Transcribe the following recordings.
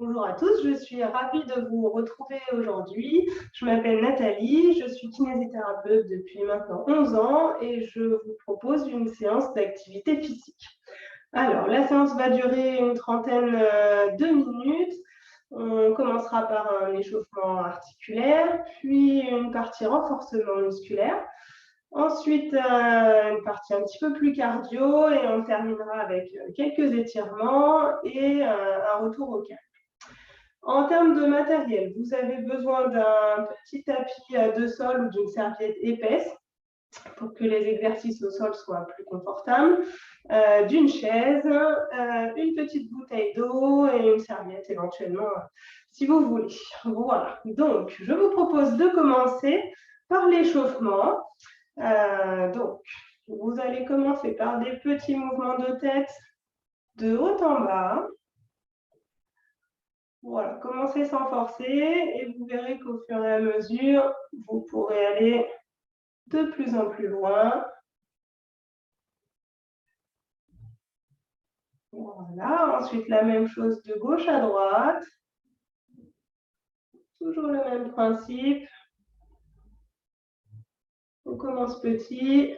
Bonjour à tous, je suis ravie de vous retrouver aujourd'hui. Je m'appelle Nathalie, je suis kinésithérapeute depuis maintenant 11 ans et je vous propose une séance d'activité physique. Alors, la séance va durer une trentaine de minutes. On commencera par un échauffement articulaire, puis une partie renforcement musculaire. Ensuite, une partie un petit peu plus cardio et on terminera avec quelques étirements et un retour au calme. En termes de matériel, vous avez besoin d'un petit tapis de sol ou d'une serviette épaisse pour que les exercices au sol soient plus confortables, d'une chaise, une petite bouteille d'eau et une serviette éventuellement, si vous voulez. Voilà, donc je vous propose de commencer par l'échauffement. Donc, vous allez commencer par des petits mouvements de tête de haut en bas. Voilà, commencez sans forcer et vous verrez qu'au fur et à mesure, vous pourrez aller de plus en plus loin. Voilà, ensuite la même chose de gauche à droite. Toujours le même principe. On commence petit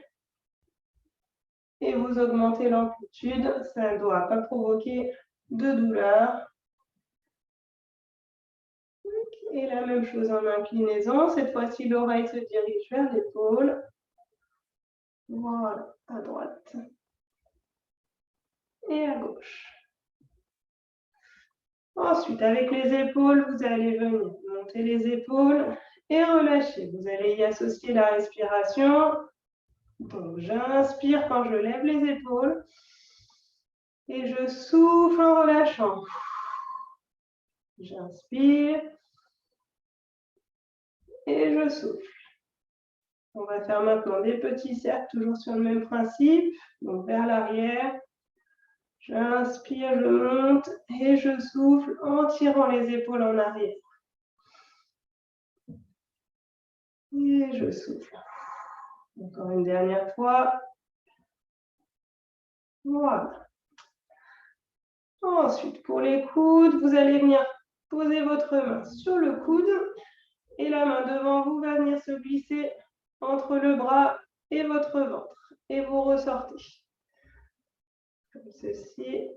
et vous augmentez l'amplitude. Ça ne doit pas provoquer de douleur. Et la même chose en inclinaison. Cette fois-ci, l'oreille se dirige vers l'épaule. Voilà, à droite et à gauche. Ensuite, avec les épaules, vous allez venir monter les épaules et relâcher. Vous allez y associer la respiration. Donc, j'inspire quand je lève les épaules et je souffle en relâchant. J'inspire et je souffle. On va faire maintenant des petits cercles, toujours sur le même principe. Donc, vers l'arrière. J'inspire, je monte et je souffle en tirant les épaules en arrière. Et je souffle. Encore une dernière fois. Voilà. Ensuite, pour les coudes, vous allez venir poser votre main sur le coude et la main devant vous va venir se glisser entre le bras et votre ventre. Et vous ressortez. Comme ceci.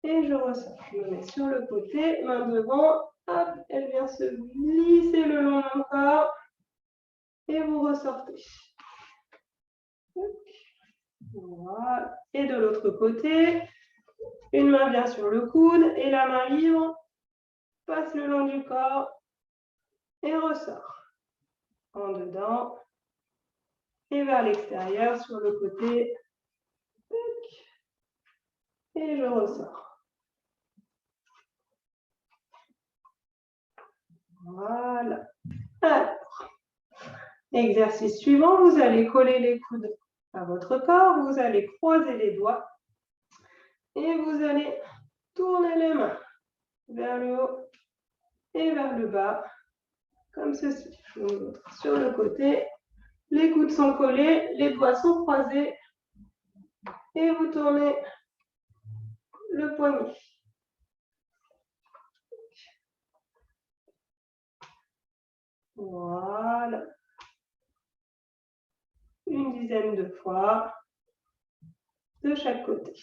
Et je ressors. Je me mets sur le côté, main devant. Hop, elle vient se glisser le long de mon corps. Et vous ressortez. Voilà. Et de l'autre côté, une main vient sur le coude et la main libre passe le long du corps et ressort. En dedans et vers l'extérieur sur le côté. Et je ressors. Voilà. Alors, exercice suivant, vous allez coller les coudes à votre corps, vous allez croiser les doigts et vous allez tourner les mains vers le haut et vers le bas, comme ceci. Je vous montre sur le côté. Les coudes sont collés, les doigts sont croisés et vous tournez le poignet. Voilà. Une dizaine de fois de chaque côté.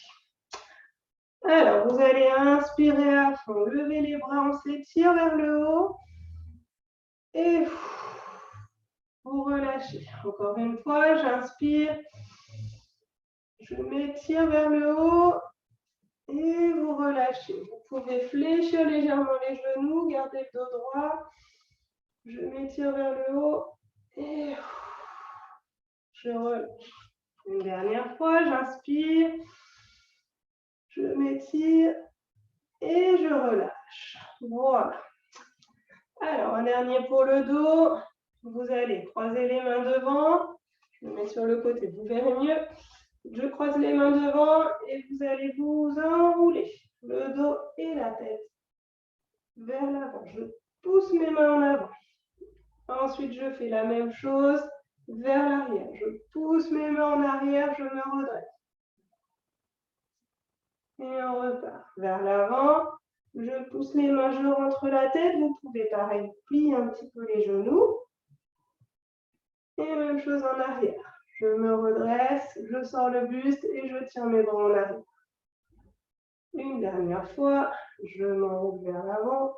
Alors, vous allez inspirer à fond, lever les bras, on s'étire vers le haut et vous relâchez. Encore une fois, j'inspire, je m'étire vers le haut et vous relâchez. Vous pouvez fléchir légèrement les genoux, garder le dos droit. Je m'étire vers le haut et je relâche. Une dernière fois, j'inspire, je m'étire et je relâche. Voilà. Alors, un dernier pour le dos. Vous allez croiser les mains devant. Je me mets sur le côté, vous verrez mieux. Je croise les mains devant et vous allez vous enrouler le dos et la tête vers l'avant. Je pousse mes mains en avant. Ensuite, je fais la même chose vers l'arrière. Je pousse mes mains en arrière, je me redresse. Et on repart vers l'avant. Je pousse les mains, je rentre la tête. Vous pouvez pareil plier un petit peu les genoux. Et même chose en arrière. Je me redresse, je sors le buste et je tire mes bras en arrière. Une dernière fois, je m'enroule vers l'avant.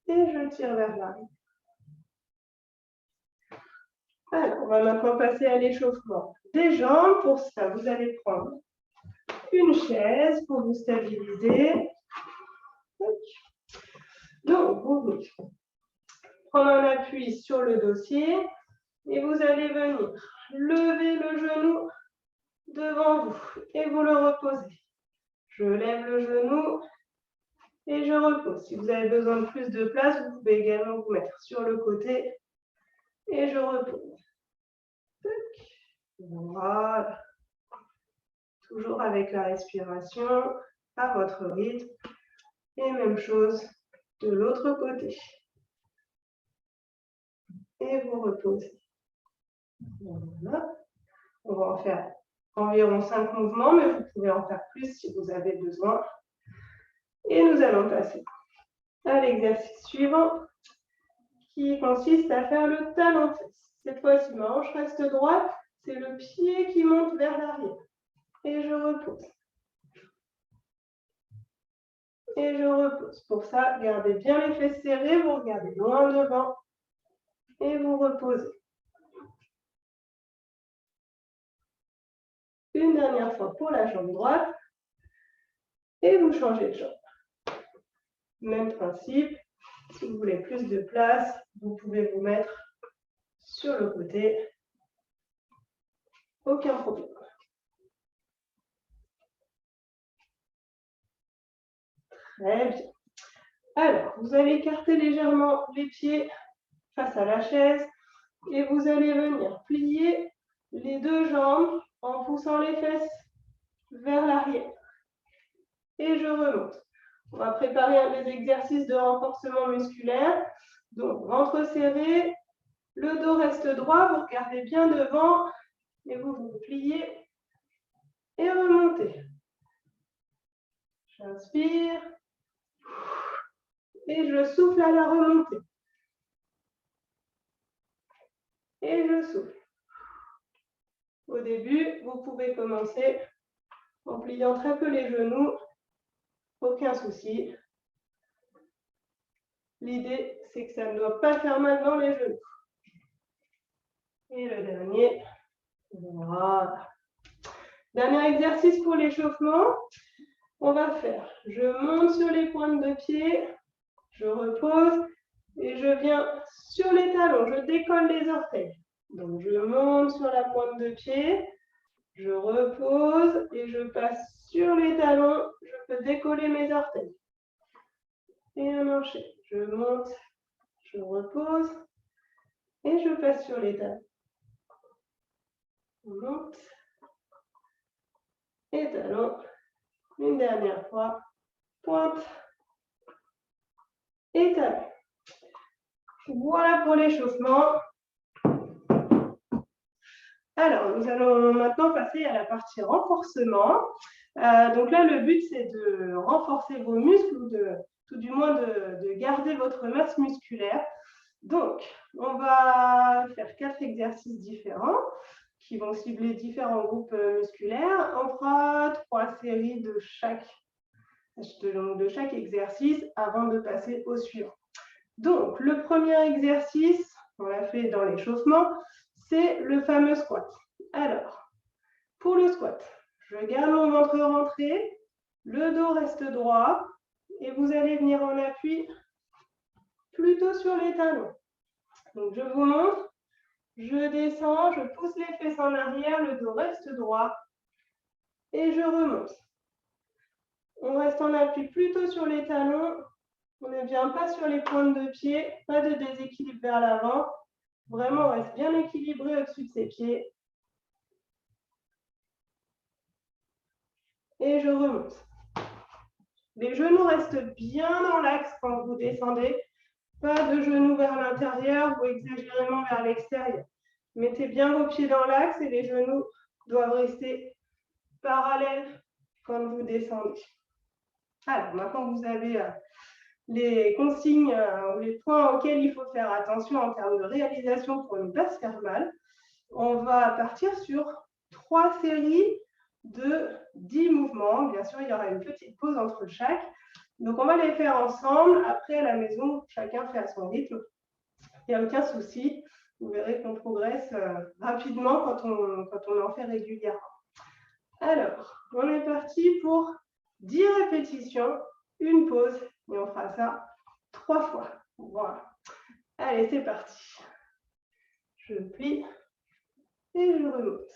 Et je tire vers l'arrière. Alors, on va maintenant passer à l'échauffement des jambes. Pour ça, vous allez prendre une chaise pour vous stabiliser. Donc, vous venez prendre un appui sur le dossier et vous allez venir lever le genou devant vous et vous le reposez. Je lève le genou et je repose. Si vous avez besoin de plus de place, vous pouvez également vous mettre sur le côté et je repose. Voilà. Toujours avec la respiration à votre rythme. Et même chose de l'autre côté. Et vous reposez. Voilà. On va en faire environ 5 mouvements, mais vous pouvez en faire plus si vous avez besoin. Et nous allons passer à l'exercice suivant qui consiste à faire le talon-fesse. Cette fois-ci, ma hanche reste droite, c'est le pied qui monte vers l'arrière. Et je repose. Et je repose. Pour ça, gardez bien les fesses serrées, vous regardez loin devant et vous reposez. Une dernière fois pour la jambe droite et vous changez de jambe. Même principe, si vous voulez plus de place, vous pouvez vous mettre sur le côté. Aucun problème. Très bien. Alors, vous allez écarter légèrement les pieds face à la chaise et vous allez venir plier les deux jambes en poussant les fesses vers l'arrière. Et je remonte. On va préparer des exercices de renforcement musculaire. Donc, ventre serré, le dos reste droit, vous regardez bien devant et vous vous pliez et remontez. J'inspire et je souffle à la remontée. Et je souffle. Au début, vous pouvez commencer en pliant très peu les genoux, aucun souci. L'idée, c'est que ça ne doit pas faire mal dans les genoux. Et le dernier, voilà. Dernier exercice pour l'échauffement, on va faire, je monte sur les pointes de pied, je repose et je viens sur les talons, je décolle les orteils. Donc je monte sur la pointe de pied, je repose et je passe sur les talons, je peux décoller mes orteils. Et un enchaîne, je monte, je repose et je passe sur les talons. On monte et talons. Une dernière fois, pointe et talons. Voilà pour l'échauffement. Alors, nous allons maintenant passer à la partie renforcement. Donc là, le but, c'est de renforcer vos muscles ou tout du moins de garder votre masse musculaire. Donc, on va faire 4 exercices différents qui vont cibler différents groupes musculaires. On fera 3 séries de chaque exercice avant de passer au suivant. Donc, le premier exercice, on l'a fait dans l'échauffement, c'est le fameux squat. Alors, pour le squat, je garde mon ventre rentré, le dos reste droit et vous allez venir en appui plutôt sur les talons. Donc, je vous montre, je descends, je pousse les fesses en arrière, le dos reste droit et je remonte. On reste en appui plutôt sur les talons, on ne vient pas sur les pointes de pied, pas de déséquilibre vers l'avant. Vraiment, on reste bien équilibré au-dessus de ses pieds. Et je remonte. Les genoux restent bien dans l'axe quand vous descendez. Pas de genoux vers l'intérieur ou exagérément vers l'extérieur. Mettez bien vos pieds dans l'axe et les genoux doivent rester parallèle quand vous descendez. Alors, maintenant que vous avez les consignes ou les points auxquels il faut faire attention en termes de réalisation pour ne pas se faire mal, on va partir sur 3 séries de 10 mouvements. Bien sûr, il y aura une petite pause entre chaque. Donc, on va les faire ensemble. Après, à la maison, chacun fait à son rythme. Il n'y a aucun souci. Vous verrez qu'on progresse rapidement quand on en fait régulièrement. Alors, on est parti pour 10 répétitions, une pause, et on fera ça 3 fois. Voilà. Allez, c'est parti. Je plie et je remonte.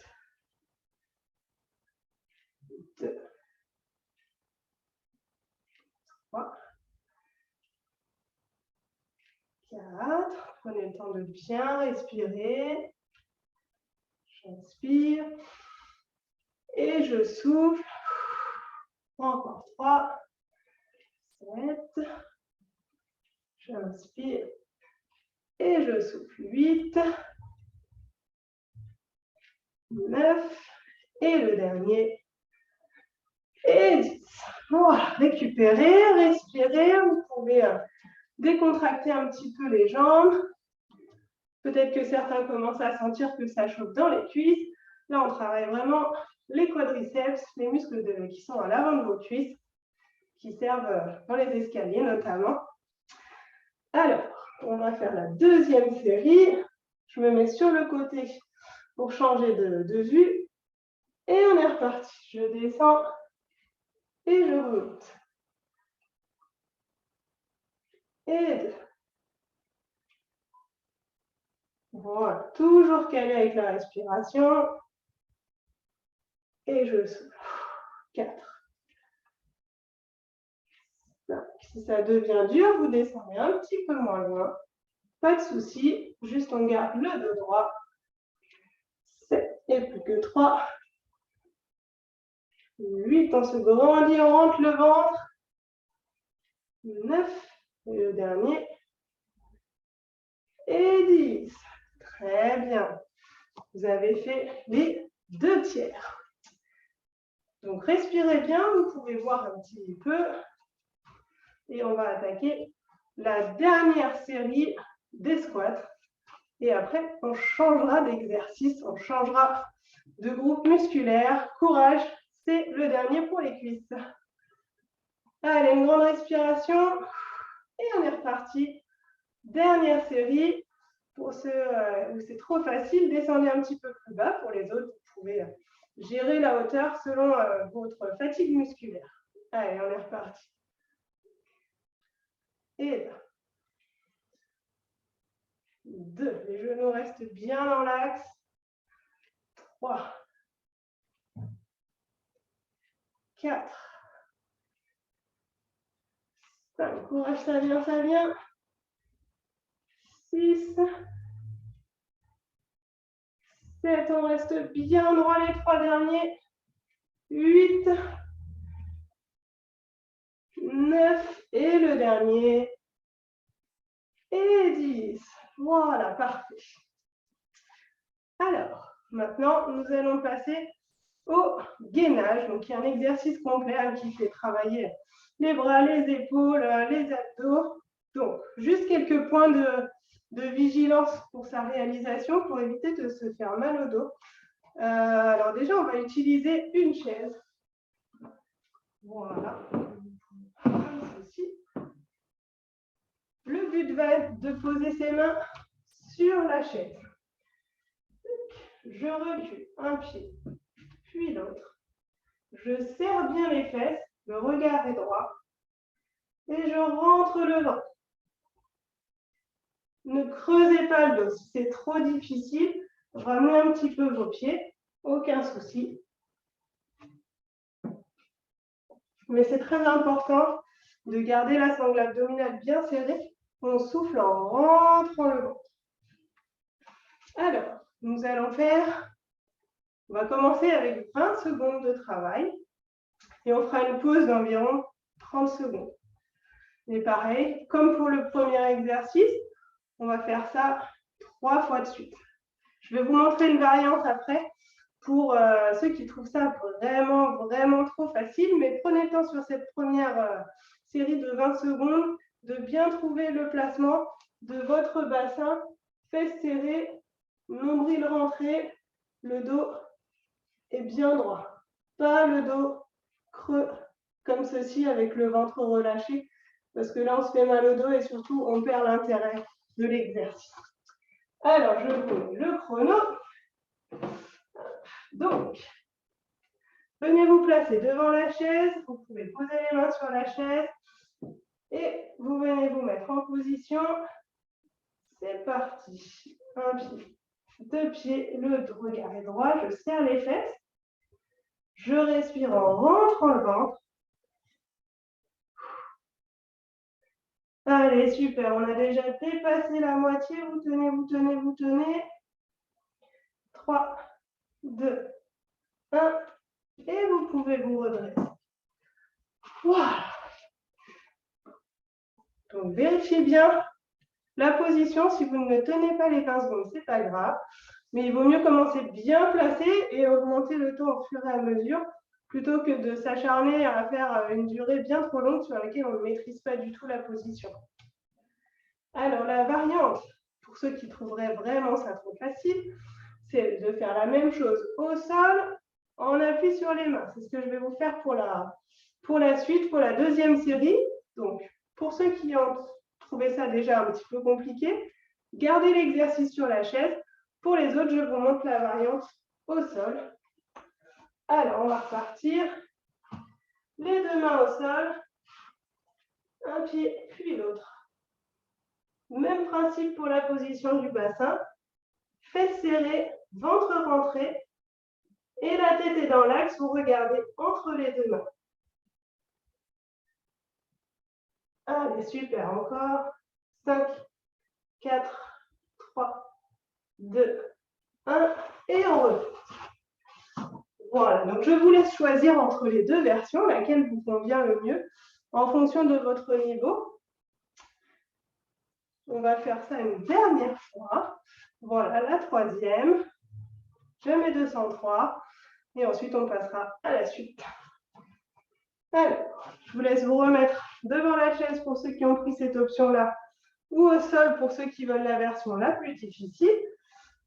2, 3, 4. Prenez le temps de bien respirer. J'inspire. Et je souffle. Encore 3, 7. J'inspire. Et je souffle. 8, 9. Et le dernier. Et 10. Voilà, récupérez, respirez. Vous pouvez décontracter un petit peu les jambes. Peut-être que certains commencent à sentir que ça chauffe dans les cuisses. Là, on travaille vraiment les quadriceps, les muscles qui sont à l'avant de vos cuisses, qui servent dans les escaliers notamment. Alors, on va faire la deuxième série. Je me mets sur le côté pour changer de vue. Et on est reparti. Je descends et je remonte. Et 2. Voilà, toujours calé avec la respiration. Et je souffle. 4. 5. Si ça devient dur, vous descendez un petit peu moins loin. Pas de souci, juste on garde le dos droit. 7 et plus que 3. 8, on se grandit, on rentre le ventre. 9, et le dernier. Et 10. Très bien. Vous avez fait les 2 tiers. Donc, respirez bien, vous pouvez voir un petit peu. Et on va attaquer la dernière série des squats. Et après, on changera d'exercice, on changera de groupe musculaire. Courage, c'est le dernier pour les cuisses. Allez, une grande respiration. Et on est reparti. Dernière série. Pour ceux où c'est trop facile, descendez un petit peu plus bas. Pour les autres, vous pouvez gérer la hauteur selon votre fatigue musculaire. Allez, on est reparti. Et 2. Les genoux restent bien dans l'axe. 3. 4. 5. Courage, ça vient, ça vient. 6. 7. On reste bien droit les 3 derniers. 8. 9. Et le dernier. Et 10. Voilà, parfait. Alors, maintenant, nous allons passer au gainage. Donc, il y a un exercice complet qui fait travailler les bras, les épaules, les abdos. Donc, juste quelques points de vigilance pour sa réalisation pour éviter de se faire mal au dos. Alors déjà, on va utiliser une chaise. Voilà. Comme ceci. Le but va être de poser ses mains sur la chaise. Je recule un pied, puis l'autre. Je serre bien les fesses, le regard est droit. Et je rentre le ventre. Ne creusez pas le dos. Si c'est trop difficile, ramenez un petit peu vos pieds. Aucun souci. Mais c'est très important de garder la sangle abdominale bien serrée. On souffle en rentrant le ventre. Alors, nous allons faire... On va commencer avec 20 secondes de travail. Et on fera une pause d'environ 30 secondes. Et pareil, comme pour le premier exercice, on va faire ça 3 fois de suite. Je vais vous montrer une variante après pour ceux qui trouvent ça vraiment, vraiment trop facile, mais prenez le temps sur cette première série de 20 secondes de bien trouver le placement de votre bassin, fesses serrées, nombril rentré, le dos est bien droit. Pas le dos creux comme ceci avec le ventre relâché, parce que là on se fait mal au dos et surtout on perd l'intérêt de l'exercice. Alors je vous mets le chrono. Donc, venez vous placer devant la chaise, vous pouvez poser les mains sur la chaise et vous venez vous mettre en position. C'est parti. Un pied, deux pieds, le regard est droit, je serre les fesses. Je respire en rentrant le ventre. Allez, super, on a déjà dépassé la moitié. Vous tenez, vous tenez, vous tenez. 3, 2, 1. Et vous pouvez vous redresser. Voilà. Donc, vérifiez bien la position. Si vous ne tenez pas les 20 secondes, ce n'est pas grave. Mais il vaut mieux commencer bien placé et augmenter le temps au fur et à mesure plutôt que de s'acharner à faire une durée bien trop longue sur laquelle on ne maîtrise pas du tout la position. Alors, la variante, pour ceux qui trouveraient vraiment ça trop facile, c'est de faire la même chose au sol, en appui sur les mains. C'est ce que je vais vous faire pour la suite, pour la deuxième série. Donc, pour ceux qui ont trouvé ça déjà un petit peu compliqué, gardez l'exercice sur la chaise. Pour les autres, je vous montre la variante au sol. Alors, on va repartir. Les deux mains au sol. Un pied, puis l'autre. Même principe pour la position du bassin. Fesses serrées, ventre rentré. Et la tête est dans l'axe. Vous regardez entre les deux mains. Allez, super. Encore. 5, 4, 3, 2, 1. Et on repart. Voilà, donc je vous laisse choisir entre les deux versions, laquelle vous convient le mieux, en fonction de votre niveau. On va faire ça une dernière fois. Voilà, la troisième. Je mets 203. Et ensuite, on passera à la suite. Alors, je vous laisse vous remettre devant la chaise pour ceux qui ont pris cette option-là, ou au sol pour ceux qui veulent la version la plus difficile.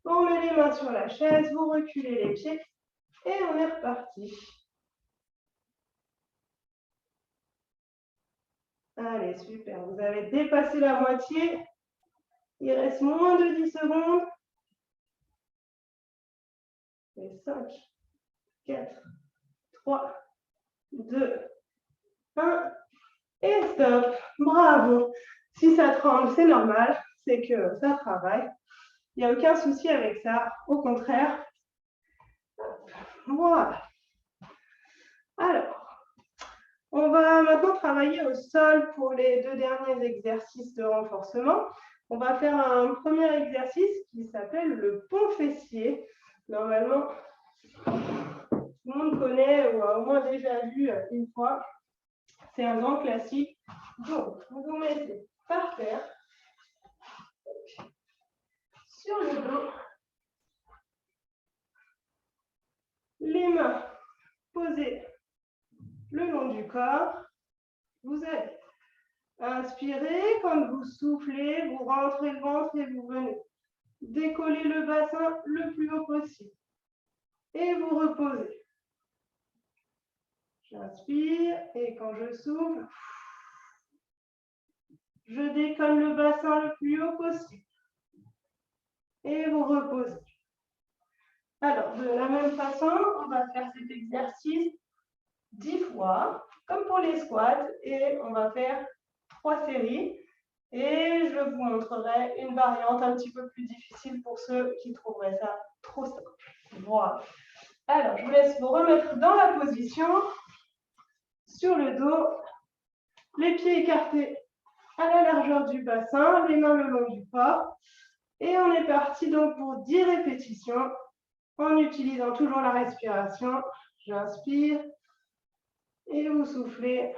On met les mains sur la chaise, vous reculez les pieds. Et on est reparti. Allez, super. Vous avez dépassé la moitié. Il reste moins de 10 secondes. Et 5, 4, 3, 2, 1. Et stop. Bravo. Si ça tremble, c'est normal. C'est que ça travaille. Il n'y a aucun souci avec ça. Au contraire. Voilà. Alors, on va maintenant travailler au sol pour les deux derniers exercices de renforcement. On va faire un premier exercice qui s'appelle le pont fessier. Normalement, tout le monde connaît ou a au moins déjà vu une fois. C'est un grand classique. Donc, vous vous mettez par terre, sur le dos, les mains posées le long du corps. Vous allez inspirer, quand vous soufflez, vous rentrez le ventre et vous venez décoller le bassin le plus haut possible. Et vous reposez. J'inspire et quand je souffle, je décolle le bassin le plus haut possible. Et vous reposez. Alors, de la même façon, on va faire cet exercice 10 fois, comme pour les squats, et on va faire 3 séries. Et je vous montrerai une variante un petit peu plus difficile pour ceux qui trouveraient ça trop simple. Voilà. Alors, je vous laisse vous remettre dans la position, sur le dos, les pieds écartés à la largeur du bassin, les mains le long du corps. Et on est parti donc pour 10 répétitions en utilisant toujours la respiration. J'inspire et vous soufflez.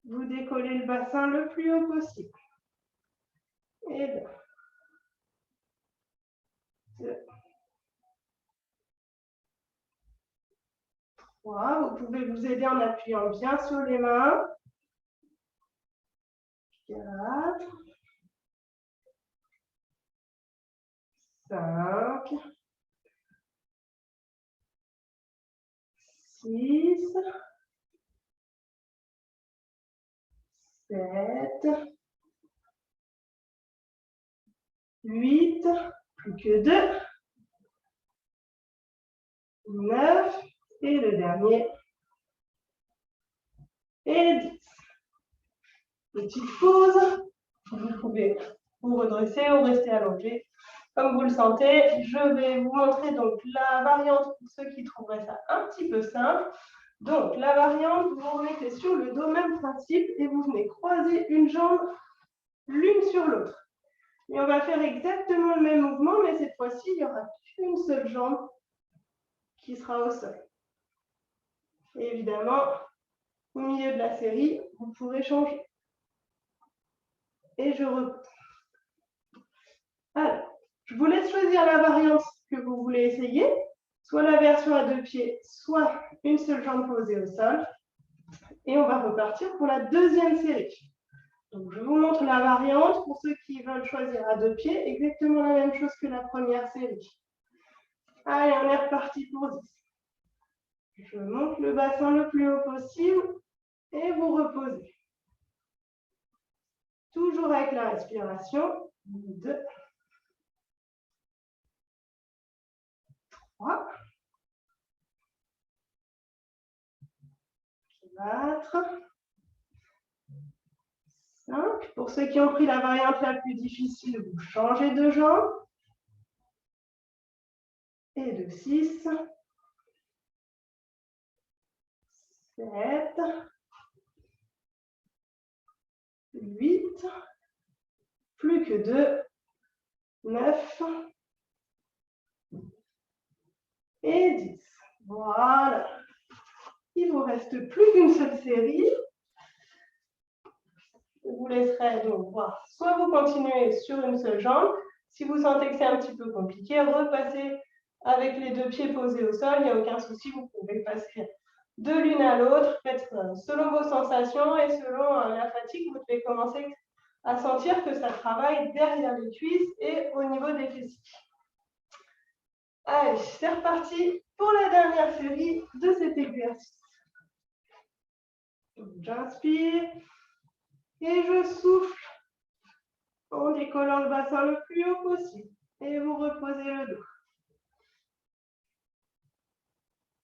Vous décollez le bassin le plus haut possible. Et 2, 3. Vous pouvez vous aider en appuyant bien sur les mains. 4. 5. 6. 7. 8. Plus que 2. 9. Et le dernier. Et 10. Petite pause. Vous pouvez vous redresser ou rester allongé. Comme vous le sentez, je vais vous montrer donc la variante pour ceux qui trouveraient ça un petit peu simple. Donc, la variante, vous vous remettez sur le dos, même principe, et vous venez croiser une jambe l'une sur l'autre. Et on va faire exactement le même mouvement, mais cette fois-ci, il n'y aura qu'une seule jambe qui sera au sol. Et évidemment, au milieu de la série, vous pourrez changer. Et je repose. Alors, je vous laisse choisir la variante que vous voulez essayer, soit la version à 2 pieds, soit une seule jambe posée au sol. Et on va repartir pour la deuxième série. Donc, je vous montre la variante pour ceux qui veulent choisir à 2 pieds, exactement la même chose que la première série. Allez, on est reparti pour 10. Je monte le bassin le plus haut possible et vous reposez. Toujours avec la respiration. 2, 3, 4, 5. Pour ceux qui ont pris la variante la plus difficile, vous changez de jambe. Et de 6, 7, 8, plus que 2, 9 et 10. Voilà. Il ne vous reste plus qu'une seule série. Je vous laisserai donc voir. Soit vous continuez sur une seule jambe. Si vous sentez que c'est un petit peu compliqué, repassez avec les 2 pieds posés au sol. Il n'y a aucun souci, vous pouvez passer de l'une à l'autre. Faites selon vos sensations et selon la fatigue, vous devez commencer à sentir que ça travaille derrière les cuisses et au niveau des fessiers. Allez, c'est reparti pour la dernière série de cet exercice. J'inspire et je souffle en décollant le bassin le plus haut possible. Et vous reposez le dos.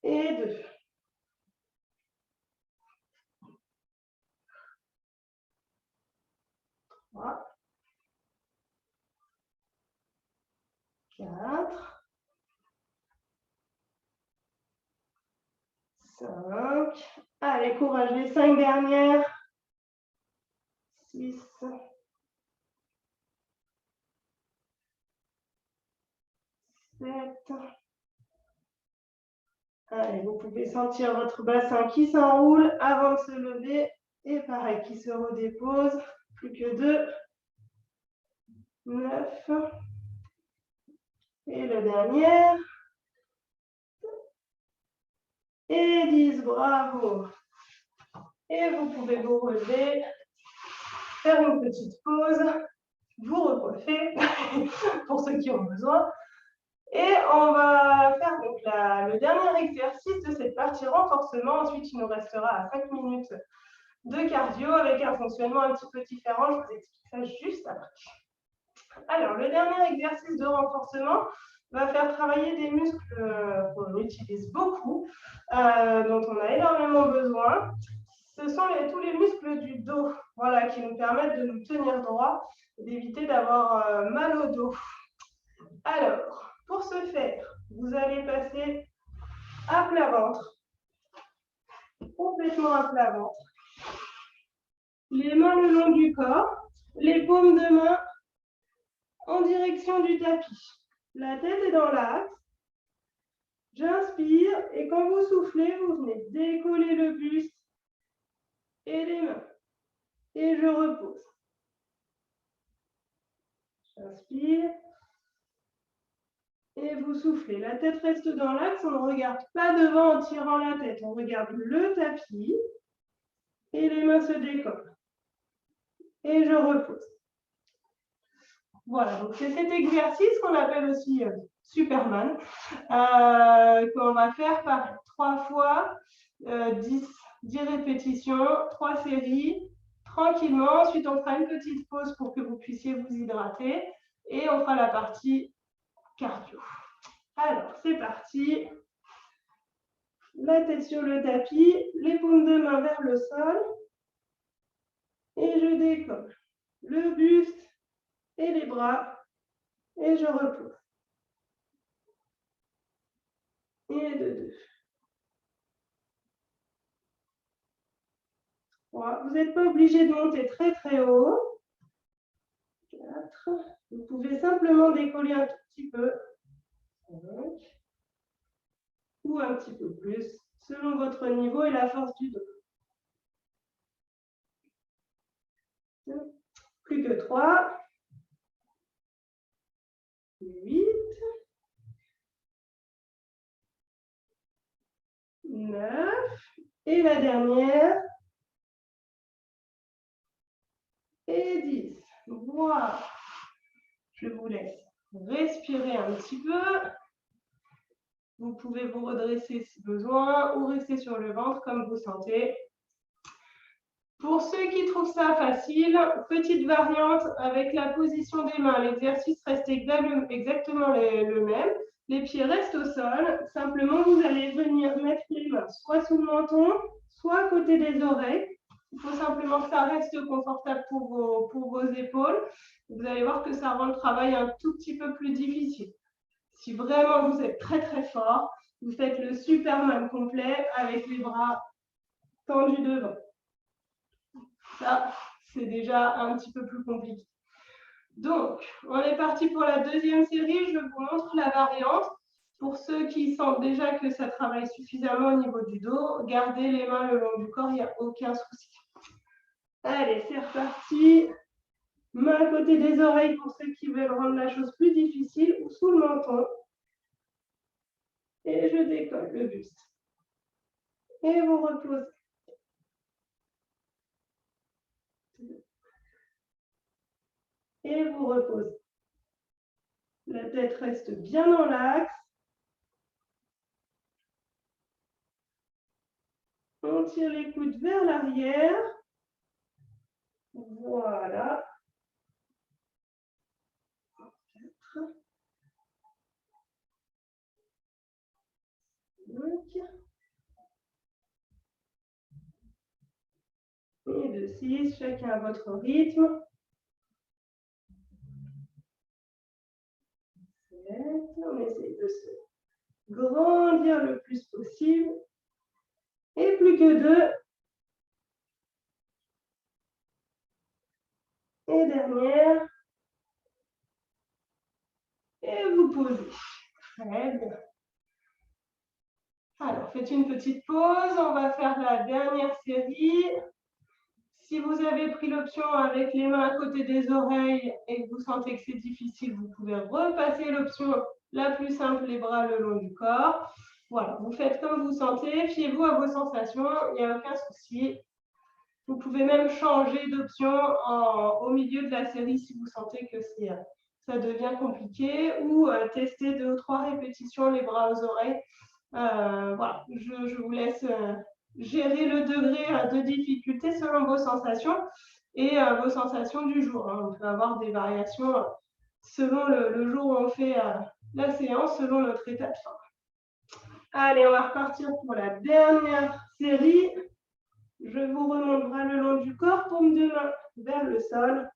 Et 2. 3. 4. 5. Allez, courage, les 5 dernières. 6. 7. Allez, vous pouvez sentir votre bassin qui s'enroule avant de se lever. Et pareil, qui se redépose. Plus que 2. 9. Et le dernier. Et 10. Bravo. Et vous pouvez vous relever, faire une petite pause, vous recoiffer pour ceux qui ont besoin. Et on va faire donc le dernier exercice de cette partie renforcement. Ensuite, il nous restera à 5 minutes de cardio avec un fonctionnement un petit peu différent. Je vous explique ça juste après. Alors, le dernier exercice de renforcement va faire travailler des muscles qu'on utilise beaucoup, dont on a énormément besoin. Ce sont tous les muscles du dos, voilà, qui nous permettent de nous tenir droit et d'éviter d'avoir mal au dos. Alors, pour ce faire, vous allez passer à plat ventre, complètement à plat ventre. Les mains le long du corps, les paumes de main en direction du tapis. La tête est dans l'axe. J'inspire et quand vous soufflez, vous venez décoller le buste et les mains. Et je repose. J'inspire et Et vous soufflez. La tête reste dans l'axe. On ne regarde pas devant en tirant la tête. On regarde le tapis. Et les mains se décollent. Et je repose. Voilà, donc c'est cet exercice qu'on appelle aussi Superman, qu'on va faire par 3 fois 10 répétitions, 3 séries, tranquillement. Ensuite, on fera une petite pause pour que vous puissiez vous hydrater et on fera la partie cardio. Alors, c'est parti. La tête sur le tapis, les paumes de main vers le sol et je décolle le buste et les bras et je repose. Et de 2. 3. Vous n'êtes pas obligé de monter très très haut. 4. Vous pouvez simplement décoller un tout petit peu. 5. Ou un petit peu plus, selon votre niveau et la force du dos. Plus que 3. 8. 9. Et la dernière. Et 10. Voilà. Je vous laisse respirer un petit peu. Vous pouvez vous redresser si besoin ou rester sur le ventre comme vous sentez. Pour ceux qui trouvent ça facile, petite variante avec la position des mains. L'exercice reste exactement le même. Les pieds restent au sol. Simplement, vous allez venir mettre les mains soit sous le menton, soit à côté des oreilles. Il faut simplement que ça reste confortable pour vos épaules. Vous allez voir que ça rend le travail un tout petit peu plus difficile. Si vraiment vous êtes très très fort, vous faites le Superman complet avec les bras tendus devant. Ça, c'est déjà un petit peu plus compliqué. Donc, on est parti pour la deuxième série. Je vous montre la variante. Pour ceux qui sentent déjà que ça travaille suffisamment au niveau du dos, gardez les mains le long du corps, il n'y a aucun souci. Allez, c'est reparti. Main à côté des oreilles pour ceux qui veulent rendre la chose plus difficile ou sous le menton. Et je décolle le buste. Et vous reposez. Et vous reposez. La tête reste bien dans l'axe. On tire les coudes vers l'arrière. Voilà. 4. 5. Et de 6, chacun à votre rythme. 7. On essaye de se grandir le plus possible. Et plus que 2. Et dernière. Et vous posez. Très bien. Alors, faites une petite pause. On va faire la dernière série. Si vous avez pris l'option avec les mains à côté des oreilles et que vous sentez que c'est difficile, vous pouvez repasser l'option la plus simple, les bras le long du corps. Voilà, vous faites comme vous sentez. Fiez-vous à vos sensations, il n'y a aucun souci. Vous pouvez même changer d'option au milieu de la série si vous sentez que ça devient compliqué ou tester 2 ou 3 répétitions les bras aux oreilles. Voilà, je vous laisse gérer le degré de difficulté selon vos sensations et vos sensations du jour. On peut avoir des variations selon le jour où on fait la séance, selon notre état de forme. Allez, on va repartir pour la dernière série. Je vous remonte bras le long du corps, paume de main vers le sol.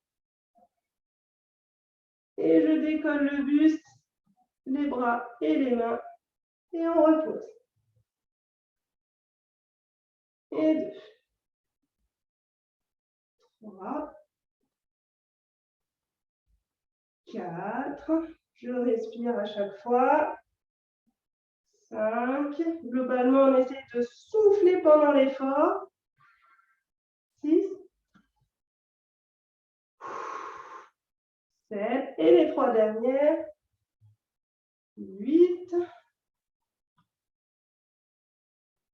Et je décolle le buste, les bras et les mains. Et on repose. Et 2. 3. 4. Je respire à chaque fois. 5. Globalement, on essaie de souffler pendant l'effort. 6. 7. Et les 3 dernières. 8,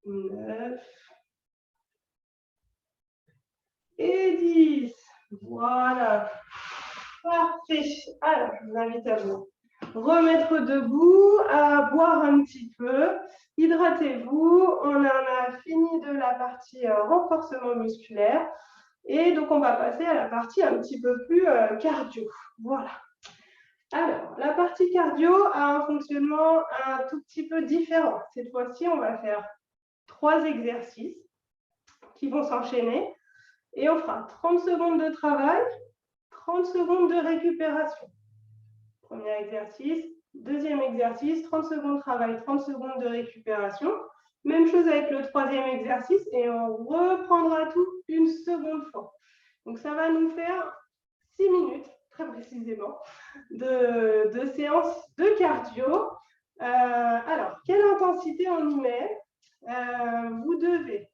9 et 10. Voilà. Parfait. Alors, je vous invite à vous remettre debout, à boire un petit peu. Hydratez-vous. On en a fini de la partie renforcement musculaire. Et donc, on va passer à la partie un petit peu plus cardio. Voilà. Alors, la partie cardio a un fonctionnement un tout petit peu différent. Cette fois-ci, on va faire 3 exercices qui vont s'enchaîner et on fera 30 secondes de travail, 30 secondes de récupération. Premier exercice, deuxième exercice, 30 secondes de travail, 30 secondes de récupération. Même chose avec le troisième exercice et on reprendra tout une seconde fois. Donc, ça va nous faire 6 minutes, très précisément, de séance de cardio. Alors, quelle intensité on y met? Vous devez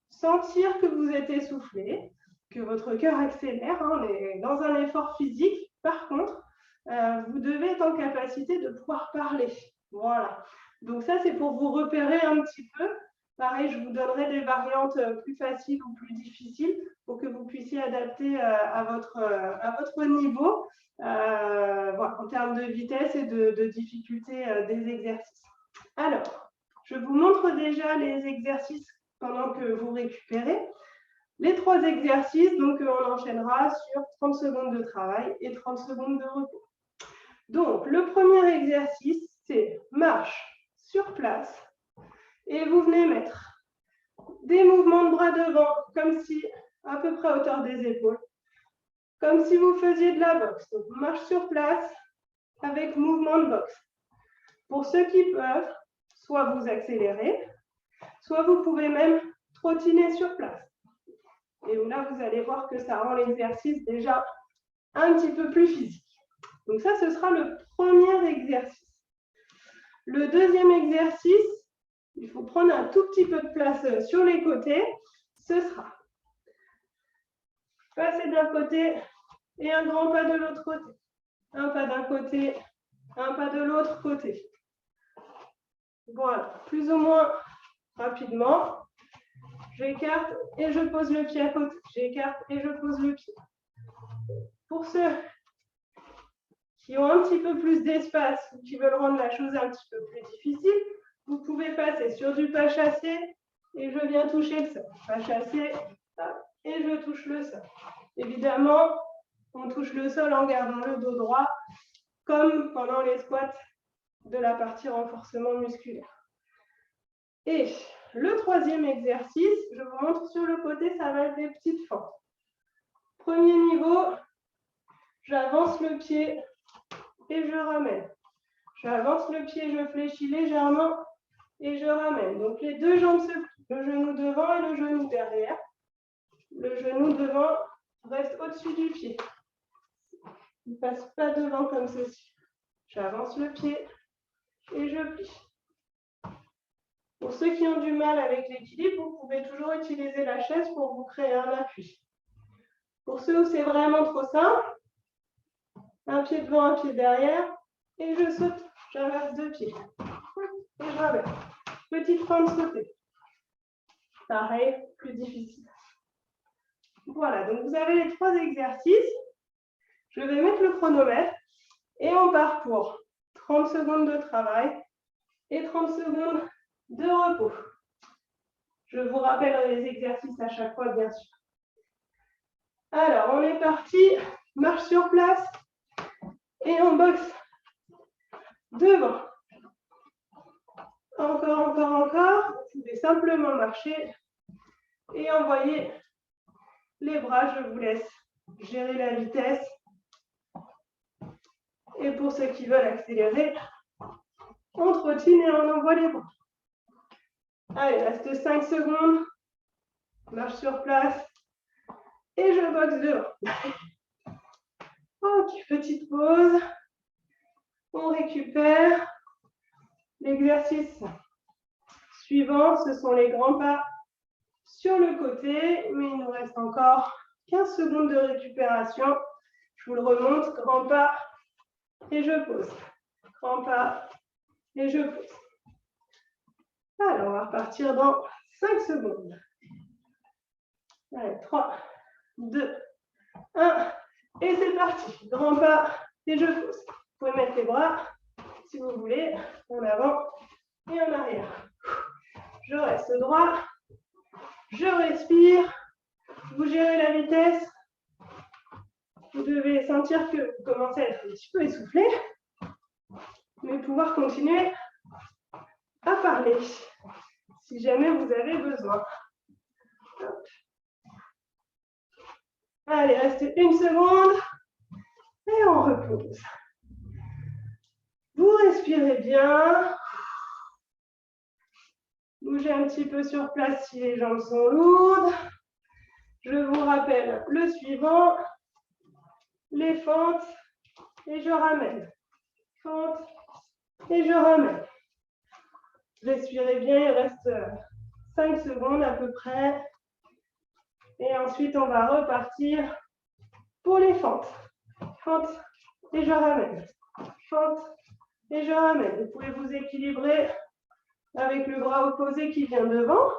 sentir que vous êtes essoufflé, que votre cœur accélère. On est dans un effort physique. Par contre, vous devez être en capacité de pouvoir parler. Voilà. Donc ça, c'est pour vous repérer un petit peu. Pareil, je vous donnerai des variantes plus faciles ou plus difficiles pour que vous puissiez adapter à votre niveau voilà, en termes de vitesse et de difficulté des exercices. Alors, je vous montre déjà les exercices pendant que vous récupérez. Les 3 exercices, donc on enchaînera sur 30 secondes de travail et 30 secondes de repos. Donc, le premier exercice, c'est marche sur place. Et vous venez mettre des mouvements de bras devant, comme si, à peu près à hauteur des épaules, comme si vous faisiez de la boxe. Donc, marche sur place avec mouvement de boxe. Pour ceux qui peuvent, soit vous accélérez, soit vous pouvez même trottiner sur place. Et là, vous allez voir que ça rend l'exercice déjà un petit peu plus physique. Donc ça, ce sera le premier exercice. Le deuxième exercice, il faut prendre un tout petit peu de place sur les côtés. Ce sera passer d'un côté et un grand pas de l'autre côté. Un pas d'un côté, un pas de l'autre côté. Voilà, plus ou moins rapidement. J'écarte et je pose le pied à côté. J'écarte et je pose le pied. Pour ceux qui ont un petit peu plus d'espace ou qui veulent rendre la chose un petit peu plus difficile, vous pouvez passer sur du pas chassé et je viens toucher le sol. Pas chassé et je touche le sol. Évidemment, on touche le sol en gardant le dos droit, comme pendant les squats de la partie renforcement musculaire. Et le troisième exercice, je vous montre sur le côté, ça va être des petites fentes. Premier niveau, j'avance le pied et je ramène. J'avance le pied, je fléchis légèrement et je ramène. Donc les deux jambes se plient, le genou devant et le genou derrière. Le genou devant reste au-dessus du pied. Il ne passe pas devant comme ceci. J'avance le pied et je plie. Pour ceux qui ont du mal avec l'équilibre, vous pouvez toujours utiliser la chaise pour vous créer un appui. Pour ceux où c'est vraiment trop simple, un pied devant, un pied derrière, et je saute, j'inverse deux pieds. Et je ramène. Petite fente sautée. Pareil, plus difficile. Voilà, donc vous avez les 3 exercices. Je vais mettre le chronomètre et on part pour 30 secondes de travail et 30 secondes de repos. Je vous rappelle les exercices à chaque fois, bien sûr. Alors, on est parti. Marche sur place et on boxe devant. Encore, encore, encore. Vous pouvez simplement marcher et envoyer les bras. Je vous laisse gérer la vitesse. Et pour ceux qui veulent accélérer, on trottine et on envoie les bras. Allez, il reste 5 secondes. Marche sur place. Et je boxe devant. Ok, petite pause. On récupère. L'exercice suivant, ce sont les grands pas sur le côté. Mais il nous reste encore 15 secondes de récupération. Je vous le remonte. Grand pas. Et je pose. Grand pas. et je pose. Alors, on va repartir dans 5 secondes. Allez, 3, 2, 1. Et c'est parti. Grand pas et je pose. Vous pouvez mettre les bras, si vous voulez, en avant et en arrière. Je reste droit. Je respire. Vous gérez la vitesse. Vous devez sentir que vous commencez à être un petit peu essoufflé, mais pouvoir continuer à parler si jamais vous avez besoin. Hop. Allez, reste une seconde et on repose. Vous respirez bien. Bougez un petit peu sur place si les jambes sont lourdes. Je vous rappelle le suivant. Les fentes et je ramène. Fente et je ramène. Respirez bien, il reste 5 secondes à peu près. Et ensuite, on va repartir pour les fentes. Fente et je ramène. Fente et je ramène. Vous pouvez vous équilibrer avec le bras opposé qui vient devant.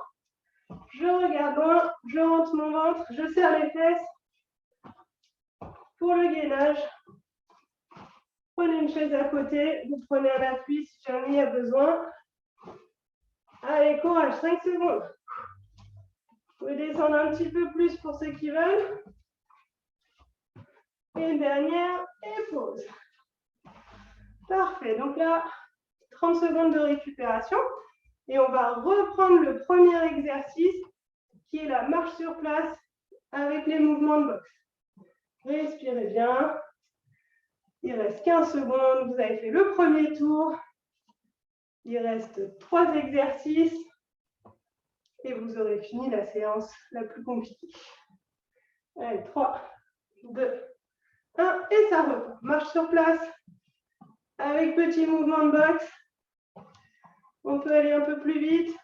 Je regarde loin, je rentre mon ventre, je serre les fesses. Pour le gainage, prenez une chaise à côté, vous prenez un appui si jamais il y a besoin. Allez, courage, 5 secondes. Vous pouvez descendre un petit peu plus pour ceux qui veulent. Et une dernière, et pause. Parfait, donc là, 30 secondes de récupération. Et on va reprendre le premier exercice qui est la marche sur place avec les mouvements de boxe. Respirez bien. Il reste 15 secondes. Vous avez fait le premier tour. Il reste 3 exercices. Et vous aurez fini la séance la plus compliquée. Allez, 3, 2, 1. Et ça repart. Marche sur place avec petit mouvement de boxe. On peut aller un peu plus vite.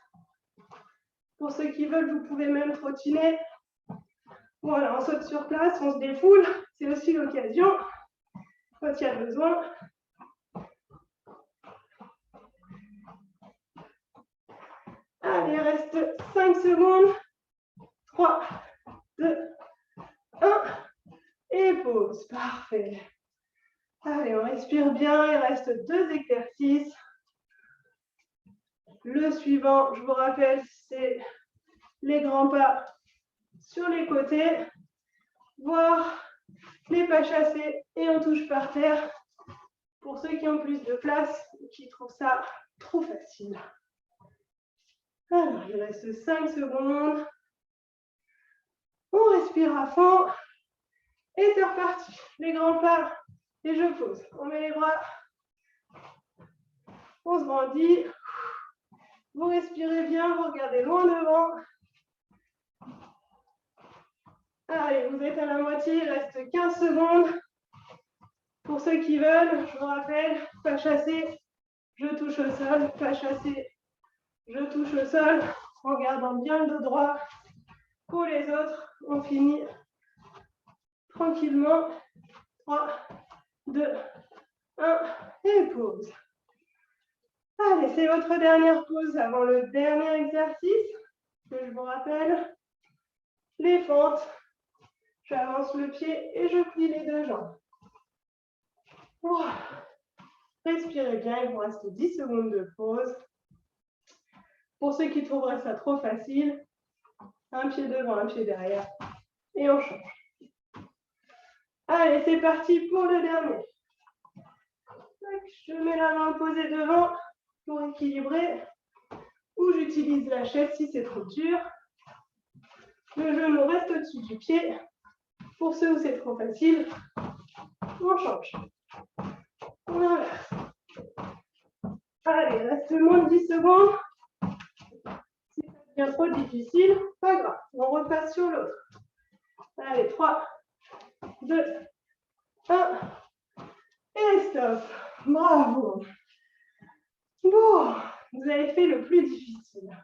Pour ceux qui veulent, vous pouvez même trottiner. Voilà, on saute sur place, on se défoule. C'est aussi l'occasion, quand il y a besoin. Allez, il reste 5 secondes. 3, 2, 1. Et pause. Parfait. Allez, on respire bien. Il reste 2 exercices. Le suivant, je vous rappelle, c'est les grands pas sur les côtés, voire les pas chassés et on touche par terre pour ceux qui ont plus de place et qui trouvent ça trop facile. Alors, il reste 5 secondes. On respire à fond et c'est reparti. Les grands pas et je pose. On met les bras, on se grandit. Vous respirez bien, vous regardez loin devant. Allez, vous êtes à la moitié, il reste 15 secondes. Pour ceux qui veulent, je vous rappelle, pas chasser, je touche au sol, pas chasser, je touche au sol, en gardant bien le dos droit. Pour les autres, on finit tranquillement. 3, 2, 1, et pause. Allez, c'est votre dernière pause avant le dernier exercice, que je vous rappelle. Les fentes. J'avance le pied et je plie les 2 jambes. Voilà. Respirez bien, il vous reste 10 secondes de pause. Pour ceux qui trouveraient ça trop facile, un pied devant, un pied derrière, et on change. Allez, c'est parti pour le dernier. Je mets la main posée devant pour équilibrer, ou j'utilise la chaise si c'est trop dur. Le genou reste au-dessus du pied. Pour ceux où c'est trop facile, on change. On inverse. Allez, il reste moins de 10 secondes. Si ça devient trop difficile, pas grave. On repasse sur l'autre. Allez, 3, 2, 1. Et stop. Bravo. Bon, vous avez fait le plus difficile.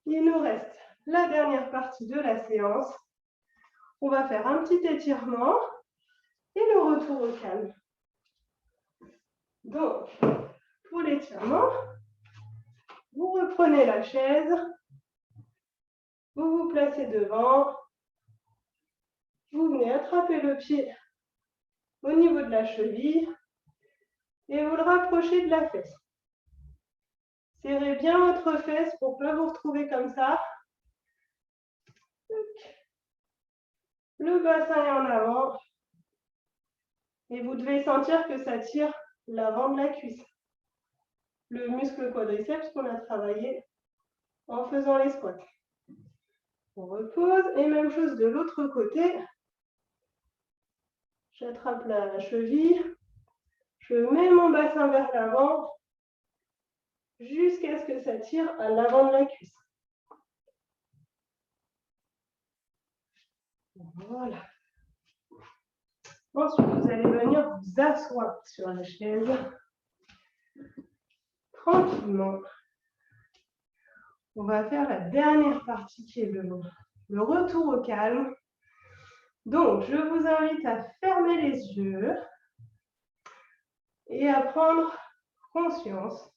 Il nous reste la dernière partie de la séance. On va faire un petit étirement et le retour au calme. Donc, pour l'étirement. Vous reprenez la chaise. Vous vous placez devant. Vous venez attraper le pied au niveau de la cheville et vous le rapprochez de la fesse. Serrez bien votre fesse pour ne pas vous retrouver comme ça. Le bassin est en avant. Et vous devez sentir que ça tire l'avant de la cuisse. Le muscle quadriceps qu'on a travaillé en faisant les squats. On repose et même chose de l'autre côté. J'attrape la cheville. Je mets mon bassin vers l'avant jusqu'à ce que ça tire à l'avant de la cuisse. Voilà. Ensuite, vous allez venir vous asseoir sur la chaise. Tranquillement. On va faire la dernière partie qui est le retour au calme. Donc, je vous invite à fermer les yeux et à prendre conscience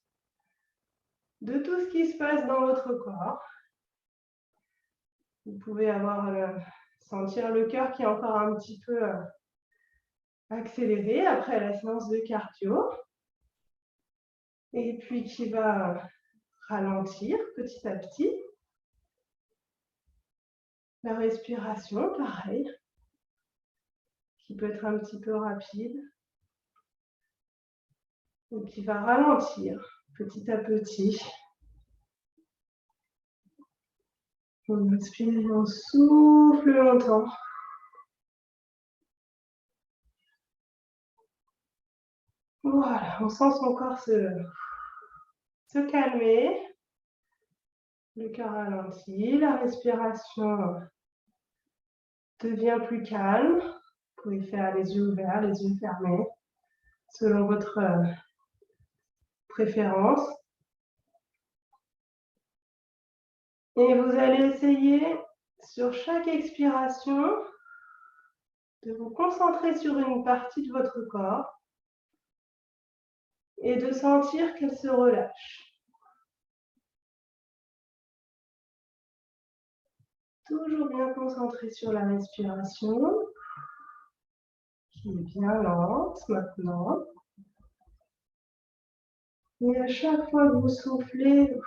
de tout ce qui se passe dans votre corps. Vous pouvez sentir le cœur qui est encore un petit peu accéléré après la séance de cardio et puis qui va ralentir petit à petit. La respiration, pareil, qui peut être un petit peu rapide ou qui va ralentir petit à petit. On inspire et on souffle longtemps. Voilà, on sent son corps se calmer. Le cœur ralentit, la respiration devient plus calme. Vous pouvez faire les yeux ouverts, les yeux fermés, selon votre préférence. Et vous allez essayer, sur chaque expiration, de vous concentrer sur une partie de votre corps et de sentir qu'elle se relâche. Toujours bien concentré sur la respiration, qui est bien lente maintenant. Et à chaque fois que vous soufflez,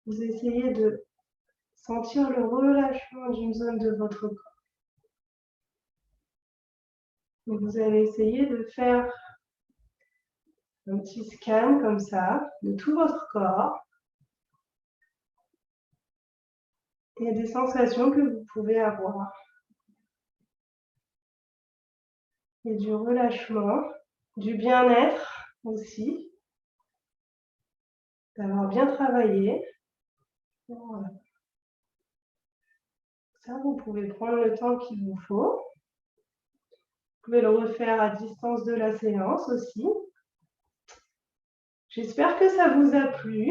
vous essayez de sentir le relâchement d'une zone de votre corps. Et vous allez essayer de faire un petit scan comme ça de tout votre corps et des sensations que vous pouvez avoir. Et du relâchement, du bien-être aussi, d'avoir bien travaillé. Voilà. Ça, vous pouvez prendre le temps qu'il vous faut. Vous pouvez le refaire à distance de la séance aussi. J'espère que ça vous a plu.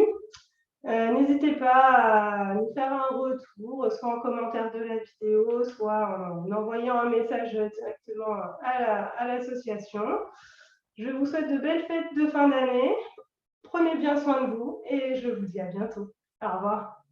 N'hésitez pas à nous faire un retour, soit en commentaire de la vidéo, soit en envoyant un message directement à l'association. Je vous souhaite de belles fêtes de fin d'année. Prenez bien soin de vous et je vous dis à bientôt. Au revoir.